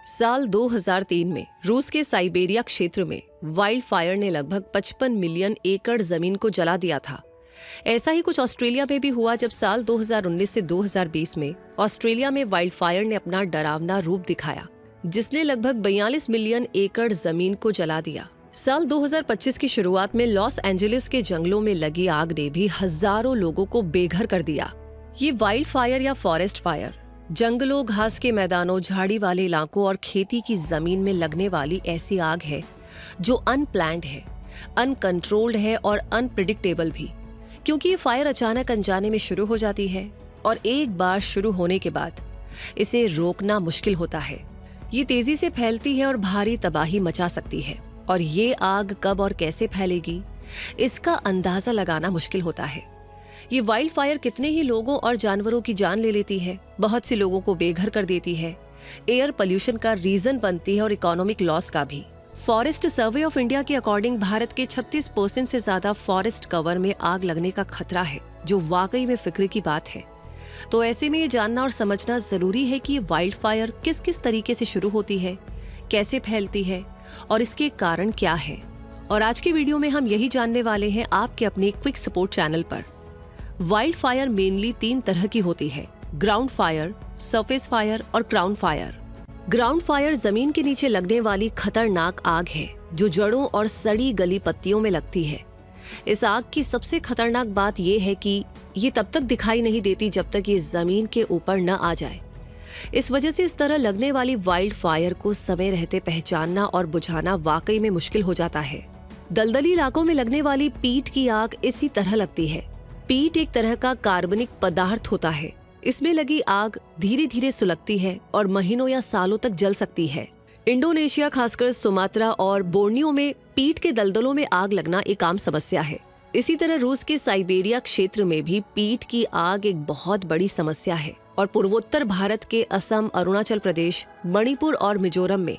साल 2003 में रूस के साइबेरिया क्षेत्र में वाइल्ड फायर ने लगभग 55 मिलियन एकड़ जमीन को जला दिया था। ऐसा ही कुछ ऑस्ट्रेलिया में भी हुआ जब साल 2019 से 2020 में ऑस्ट्रेलिया में वाइल्ड फायर ने अपना डरावना रूप दिखाया, जिसने लगभग 42 मिलियन एकड़ जमीन को जला दिया। साल 2025 की शुरुआत में लॉस एंजलिस के जंगलों में लगी आग ने भी हजारों लोगों को बेघर कर दिया। ये वाइल्ड फायर या फॉरेस्ट फायर जंगलों, घास के मैदानों, झाड़ी वाले इलाकों और खेती की जमीन में लगने वाली ऐसी आग है जो अनप्लान्ड है, अनकंट्रोल्ड है और अनप्रिडिक्टेबल भी, क्योंकि ये फायर अचानक अनजाने में शुरू हो जाती है और एक बार शुरू होने के बाद इसे रोकना मुश्किल होता है। ये तेजी से फैलती है और भारी तबाही मचा सकती है, और ये आग कब और कैसे फैलेगी इसका अंदाजा लगाना मुश्किल होता है। ये वाइल्ड फायर कितने ही लोगों और जानवरों की जान ले लेती है, बहुत से लोगों को बेघर कर देती है, एयर पोल्यूशन का रीजन बनती है और इकोनॉमिक लॉस का भी। फॉरेस्ट सर्वे ऑफ इंडिया के अकॉर्डिंग भारत के 36% से ज्यादा फॉरेस्ट कवर में आग लगने का खतरा है, जो वाकई में फिक्र की बात है। तो ऐसे में ये जानना और समझना जरूरी है कि ये वाइल्ड फायर किस किस तरीके से शुरू होती है, कैसे फैलती है और इसके कारण क्या है। और आज के वीडियो में हम यही जानने वाले हैं आपके अपने क्विक सपोर्ट चैनल पर। वाइल्ड फायर मेनली 3 तरह की होती है: ग्राउंड फायर, सरफेस फायर और क्राउन फायर। ग्राउंड फायर जमीन के नीचे लगने वाली खतरनाक आग है जो जड़ों और सड़ी गली पत्तियों में लगती है। इस आग की सबसे खतरनाक बात यह है कि ये तब तक दिखाई नहीं देती जब तक ये जमीन के ऊपर न आ जाए। इस वजह से इस तरह लगने वाली वाइल्ड फायर को समय रहते पहचानना और बुझाना वाकई में मुश्किल हो जाता है। दलदली इलाकों में लगने वाली पीट की आग इसी तरह लगती है। पीट एक तरह का कार्बनिक पदार्थ होता है। इसमें लगी आग धीरे धीरे सुलगती है और महीनों या सालों तक जल सकती है। इंडोनेशिया, खासकर सुमात्रा और बोर्नियो में पीट के दलदलों में आग लगना एक आम समस्या है। इसी तरह रूस के साइबेरिया क्षेत्र में भी पीट की आग एक बहुत बड़ी समस्या है, और पूर्वोत्तर भारत के असम, अरुणाचल प्रदेश, मणिपुर और मिजोरम में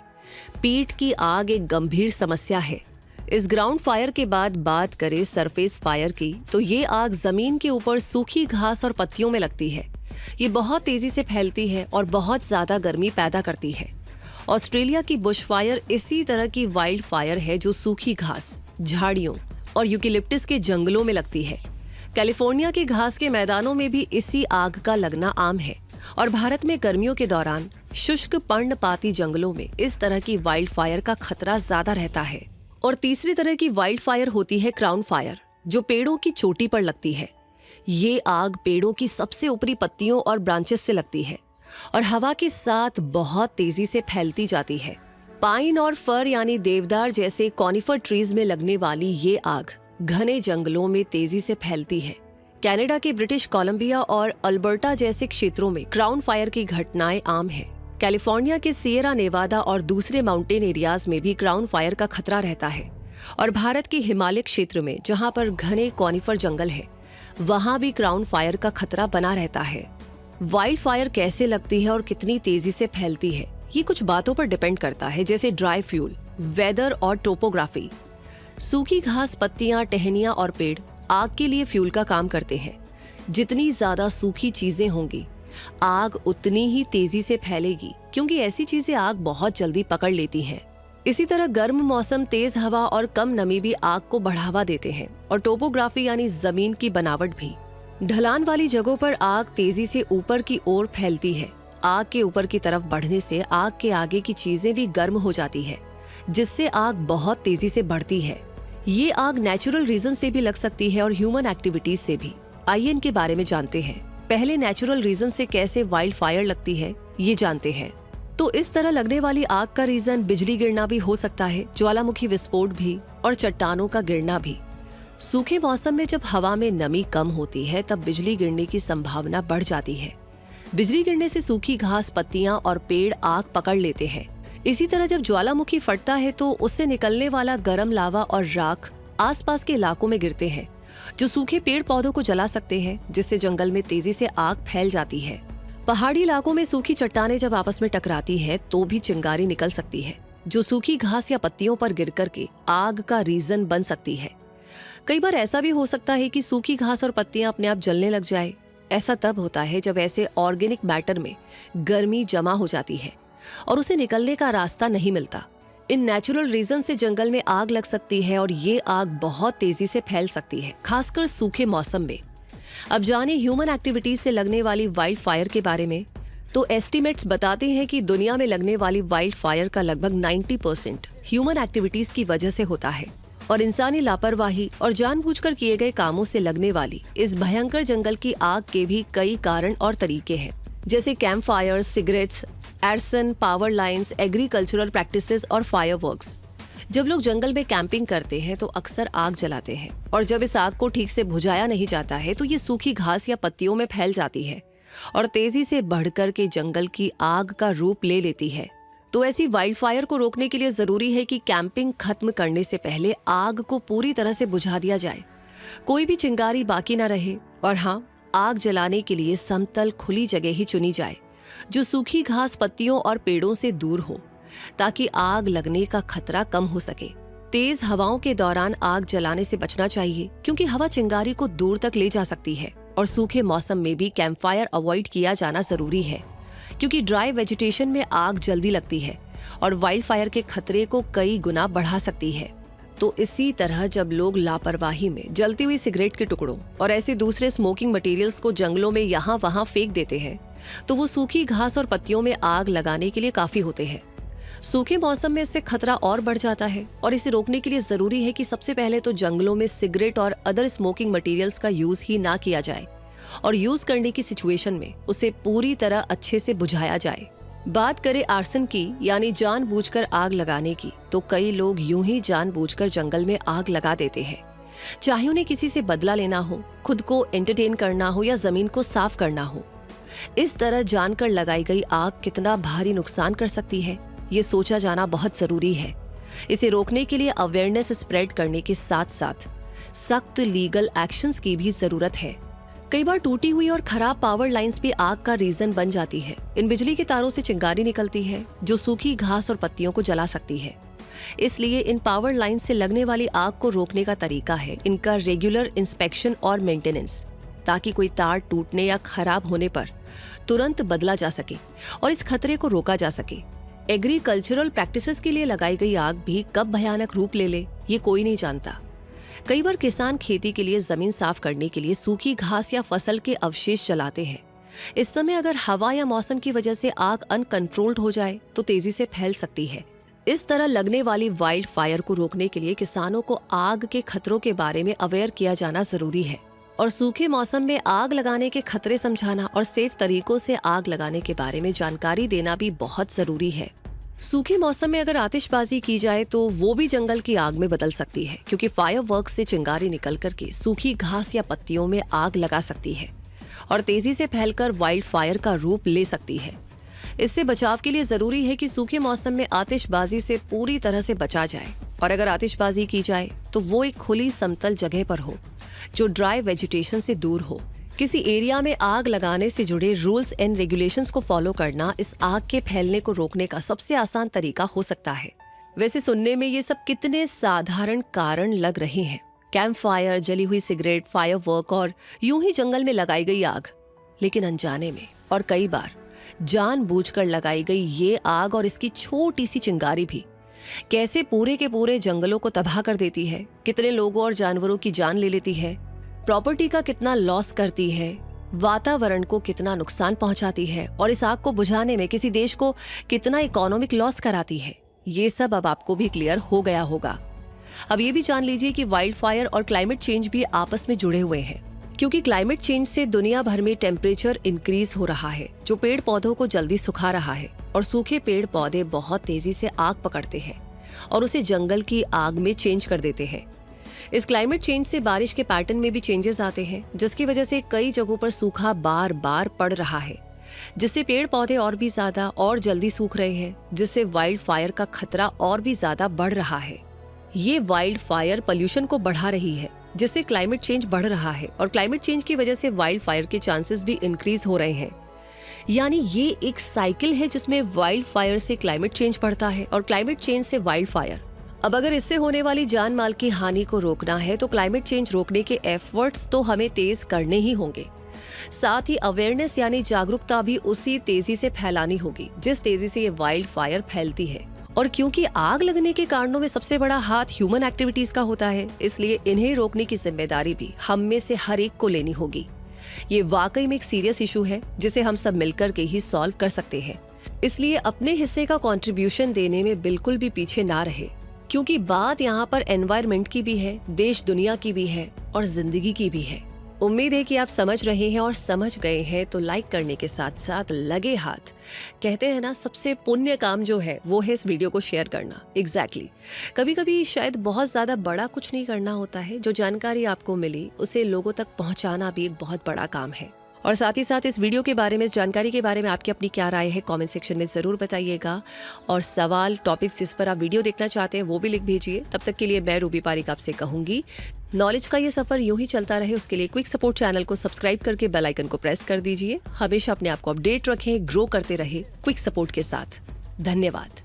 पीट की आग एक गंभीर समस्या है। इस ग्राउंड फायर के बाद बात करें सरफेस फायर की, तो ये आग जमीन के ऊपर सूखी घास और पत्तियों में लगती है। ये बहुत तेजी से फैलती है और बहुत ज्यादा गर्मी पैदा करती है। ऑस्ट्रेलिया की बुश फायर इसी तरह की वाइल्ड फायर है जो सूखी घास, झाड़ियों और यूकेलिप्टस के जंगलों में लगती है। कैलिफोर्निया के घास के मैदानों में भी इसी आग का लगना आम है, और भारत में गर्मियों के दौरान शुष्क पर्णपाती जंगलों में इस तरह की वाइल्ड फायर का खतरा ज्यादा रहता है। और तीसरी तरह की वाइल्ड फायर होती है क्राउन फायर, जो पेड़ों की चोटी पर लगती है। ये आग पेड़ों की सबसे ऊपरी पत्तियों और ब्रांचेस से लगती है और हवा के साथ बहुत तेजी से फैलती जाती है। पाइन और फर यानी देवदार जैसे कॉनिफर ट्रीज में लगने वाली ये आग घने जंगलों में तेजी से फैलती है। कनाडा के ब्रिटिश कोलंबिया और अल्बर्टा जैसे क्षेत्रों में क्राउन फायर की घटनाएं आम है। कैलिफोर्निया के सियरा नेवादा और दूसरे माउंटेन एरियाज में भी क्राउन फायर का खतरा रहता है, और भारत के हिमालय क्षेत्र में जहां पर घने कॉनिफर जंगल है, वहां भी क्राउन फायर का खतरा बना रहता है। वाइल्ड फायर कैसे लगती है और कितनी तेजी से फैलती है, ये कुछ बातों पर डिपेंड करता है, जैसे ड्राई फ्यूल, वेदर और टोपोग्राफी। सूखी घास, पत्तियां, टहनियां और पेड़ आग के लिए फ्यूल का काम करते हैं। जितनी ज्यादा सूखी चीजें होंगी, आग उतनी ही तेजी से फैलेगी, क्योंकि ऐसी चीजें आग बहुत जल्दी पकड़ लेती हैं। इसी तरह गर्म मौसम, तेज हवा और कम नमी भी आग को बढ़ावा देते हैं, और टोपोग्राफी यानी जमीन की बनावट भी। ढलान वाली जगहों पर आग तेजी से ऊपर की ओर फैलती है। आग के ऊपर की तरफ बढ़ने से आग के आगे की चीजें भी गर्म हो जाती है, जिससे आग बहुत तेजी से बढ़ती है। ये आग नेचुरल रीजन से भी लग सकती है और ह्यूमन एक्टिविटीज से भी। आइए इनके बारे में जानते हैं। पहले नेचुरल रीजन से कैसे वाइल्ड फायर लगती है ये जानते हैं। तो इस तरह लगने वाली आग का रीजन बिजली गिरना भी हो सकता है, ज्वालामुखी विस्फोट भी, और चट्टानों का गिरना भी। सूखे मौसम में जब हवा में नमी कम होती है, तब बिजली गिरने की संभावना बढ़ जाती है। बिजली गिरने से सूखी घास, पत्तियां और पेड़ आग पकड़ लेते हैं। इसी तरह जब ज्वालामुखी फटता है तो उससे निकलने वाला गर्म लावा और राख आसपास के इलाकों में गिरते हैं, जो सूखे पेड़ पौधों को जला सकते हैं, जिससे जंगल में तेजी से आग फैल जाती है। पहाड़ी इलाकों में सूखी चट्टानें जब आपस में टकराती है तो भी चिंगारी निकल सकती है, जो सूखी घास या पत्तियों पर गिर करके आग का रीजन बन सकती है। कई बार ऐसा भी हो सकता है कि सूखी घास और पत्तियां अपने आप जलने लग जाए। ऐसा तब होता है जब ऐसे ऑर्गेनिक मैटर में गर्मी जमा हो जाती है और उसे निकलने का रास्ता नहीं मिलता। इन नेचुरल रीजन से जंगल में आग लग सकती है और ये आग बहुत तेजी से फैल सकती है, खासकर सूखे मौसम में। अब जाने ह्यूमन एक्टिविटीज से लगने वाली वाइल्ड फायर के बारे में। तो एस्टीमेट्स बताते हैं कि दुनिया में लगने वाली वाइल्ड फायर का लगभग 90% ह्यूमन एक्टिविटीज की वजह से होता है। और इंसानी लापरवाही और जानबूझकर किए गए कामों से लगने वाली इस भयंकर जंगल की आग के भी कई कारण और तरीके हैं, जैसे camp fire, cigarettes, arson, power lines, agricultural practices और फायरवर्क्स। जब लोग जंगल में कैंपिंग करते हैं तो अक्सर आग जलाते हैं, और जब इस आग को ठीक से बुझाया नहीं जाता है तो ये सूखी घास या पत्तियों में फैल जाती है और तेजी से बढ़कर के जंगल की आग का रूप ले लेती है। तो ऐसी वाइल्ड फायर को रोकने के लिए जरूरी है कि कैंपिंग खत्म करने से पहले आग को पूरी तरह से बुझा दिया जाए, कोई भी चिंगारी बाकी न रहे। और हाँ, आग जलाने के लिए समतल खुली जगह ही चुनी जाए जो सूखी घास, पत्तियों और पेड़ों से दूर हो, ताकि आग लगने का खतरा कम हो सके। तेज हवाओं के दौरान आग जलाने से बचना चाहिए, क्योंकि हवा चिंगारी को दूर तक ले जा सकती है। और सूखे मौसम में भी कैंप फायर अवॉइड किया जाना जरूरी है, क्योंकि ड्राई वेजिटेशन में आग जल्दी लगती है और वाइल्ड फायर के खतरे को कई गुना बढ़ा सकती है। तो इसी तरह जब लोग लापरवाही में जलती हुई सिगरेट के टुकड़ों और ऐसे दूसरे स्मोकिंग मटेरियल्स को जंगलों में यहाँ वहाँ फेंक देते हैं, तो वो सूखी घास और पत्तियों में आग लगाने के लिए काफी होते हैं। सूखे मौसम में इससे खतरा और बढ़ जाता है, और इसे रोकने के लिए जरूरी है कि सबसे पहले तो जंगलों में सिगरेट और अदर स्मोकिंग मटेरियल्स का यूज ही ना किया जाए, और यूज करने की सिचुएशन में उसे पूरी तरह अच्छे से बुझाया जाए। बात करें आर्सन की, यानी जानबूझकर आग लगाने की, तो कई लोग यूं ही जानबूझकर जंगल में आग लगा देते हैं, चाहे उन्हें किसी से बदला लेना हो, खुद को एंटरटेन करना हो या जमीन को साफ करना हो। इस तरह जानकर लगाई गई आग कितना भारी नुकसान कर सकती है, ये सोचा जाना बहुत जरूरी है। इसे रोकने के लिए अवेयरनेस स्प्रेड करने के साथ साथ सख्त लीगल एक्शंस की भी जरूरत है। कई बार टूटी हुई और खराब पावर लाइंस भी आग का रीजन बन जाती है। इन बिजली के तारों से चिंगारी निकलती है जो सूखी घास और पत्तियों को जला सकती है। इसलिए इन पावर लाइंस से लगने वाली आग को रोकने का तरीका है इनका रेगुलर इंस्पेक्शन और मेंटेनेंस, ताकि कोई तार टूटने या खराब होने पर तुरंत बदला जा सके और इस खतरे को रोका जा सके। एग्रीकल्चरल प्रैक्टिसेस के लिए लगाई गई आग भी कब भयानक रूप ले ले, ये कोई नहीं जानता। कई बार किसान खेती के लिए जमीन साफ करने के लिए सूखी घास या फसल के अवशेष जलाते हैं। इस समय अगर हवा या मौसम की वजह से आग अनकंट्रोल्ड हो जाए तो तेजी से फैल सकती है। इस तरह लगने वाली वाइल्ड फायर को रोकने के लिए किसानों को आग के खतरों के बारे में अवेयर किया जाना जरूरी है, और सूखे मौसम में आग लगाने के खतरे समझाना और सेफ तरीकों से आग लगाने के बारे में जानकारी देना भी बहुत जरूरी है। सूखे मौसम में अगर आतिशबाजी की जाए तो वो भी जंगल की आग में बदल सकती है, क्योंकि फायरवर्क्स से चिंगारी निकल करके सूखी घास या पत्तियों में आग लगा सकती है और तेजी से फैलकर वाइल्ड फायर का रूप ले सकती है। इससे बचाव के लिए जरूरी है कि सूखे मौसम में आतिशबाजी से पूरी तरह से बचा जाए, और अगर आतिशबाजी की जाए तो वो एक खुली समतल जगह पर हो जो ड्राई वेजिटेशन से दूर हो। किसी एरिया में आग लगाने से जुड़े रूल्स एंड रेगुलेशंस को फॉलो करना इस आग के फैलने को रोकने का सबसे आसान तरीका हो सकता है। वैसे सुनने में ये सब कितने साधारण कारण लग रहे हैं, कैंप फायर, जली हुई सिगरेट, फायरवर्क और यूं ही जंगल में लगाई गई आग, लेकिन अनजाने में और कई बार जानबूझकर लगाई गई ये आग और इसकी छोटी सी चिंगारी भी कैसे पूरे के पूरे जंगलों को तबाह कर देती है, कितने लोगों और जानवरों की जान ले लेती है, प्रॉपर्टी का कितना लॉस करती है, वातावरण को कितना नुकसान पहुंचाती है, और इस आग को बुझाने में किसी देश को कितना इकोनॉमिक लॉस कराती है। ये सब अब आपको भी क्लियर हो गया होगा। अब ये भी जान लीजिए कि वाइल्ड फायर और क्लाइमेट चेंज भी आपस में जुड़े हुए हैं, क्योंकि क्लाइमेट चेंज से दुनिया भर में टेम्परेचर इंक्रीज हो रहा है, जो पेड़ पौधों को जल्दी सुखा रहा है, और सूखे पेड़ पौधे बहुत तेजी से आग पकड़ते हैं और उसे जंगल की आग में चेंज कर देते हैं। इस क्लाइमेट चेंज से बारिश के पैटर्न में भी चेंजेस आते हैं, जिसकी वजह से कई जगहों पर सूखा बार बार पड़ रहा है, जिससे पेड़ पौधे और भी ज्यादा और जल्दी सूख रहे हैं, जिससे वाइल्ड फायर का खतरा और भी ज्यादा बढ़ रहा है। ये वाइल्ड फायर पोल्यूशन को बढ़ा रही है, जिससे क्लाइमेट चेंज बढ़ रहा है, और क्लाइमेट चेंज की वजह से वाइल्ड फायर के चांसेस भी इंक्रीज हो रहे हैं। यानी ये एक साइकिल है जिसमें वाइल्ड फायर से क्लाइमेट चेंज बढ़ता है और क्लाइमेट चेंज से वाइल्ड फायर। अब अगर इससे होने वाली जान माल की हानि को रोकना है तो क्लाइमेट चेंज रोकने के एफर्ट्स तो हमें तेज करने ही होंगे। साथ ही अवेयरनेस यानी जागरूकता भी उसी तेजी से फैलानी होगी जिस तेजी से ये वाइल्ड फायर फैलती है। और क्योंकि आग लगने के कारणों में सबसे बड़ा हाथ ह्यूमन एक्टिविटीज का होता है, इसलिए इन्हें रोकने की जिम्मेदारी भी हम में से हर एक को लेनी होगी। ये वाकई में एक सीरियस इशू है जिसे हम सब मिलकर के ही सॉल्व कर सकते हैं। इसलिए अपने हिस्से का कंट्रीब्यूशन देने में बिल्कुल भी पीछे ना रहे, क्योंकि बात यहाँ पर एनवायरनमेंट की भी है, देश दुनिया की भी है और जिंदगी की भी है। उम्मीद है कि आप समझ रहे हैं और समझ गए हैं, तो लाइक करने के साथ साथ लगे हाथ, कहते हैं ना, सबसे पुण्य काम जो है वो है इस वीडियो को शेयर करना। एग्जैक्टली कभी कभी शायद बहुत ज्यादा बड़ा कुछ नहीं करना होता है, जो जानकारी आपको मिली उसे लोगों तक पहुंचाना भी एक बहुत बड़ा काम है। और साथ ही साथ इस वीडियो के बारे में, इस जानकारी के बारे में आपकी अपनी क्या राय है कमेंट सेक्शन में ज़रूर बताइएगा। और सवाल, टॉपिक्स जिस पर आप वीडियो देखना चाहते हैं वो भी लिख भेजिए। तब तक के लिए मैं रूबी पारिक आपसे कहूंगी, नॉलेज का ये सफर यूं ही चलता रहे, उसके लिए क्विक सपोर्ट चैनल को सब्सक्राइब करके बेल आइकन को प्रेस कर दीजिए। हमेशा अपने आप को अपडेट रखें, ग्रो करते रहे क्विक सपोर्ट के साथ। धन्यवाद।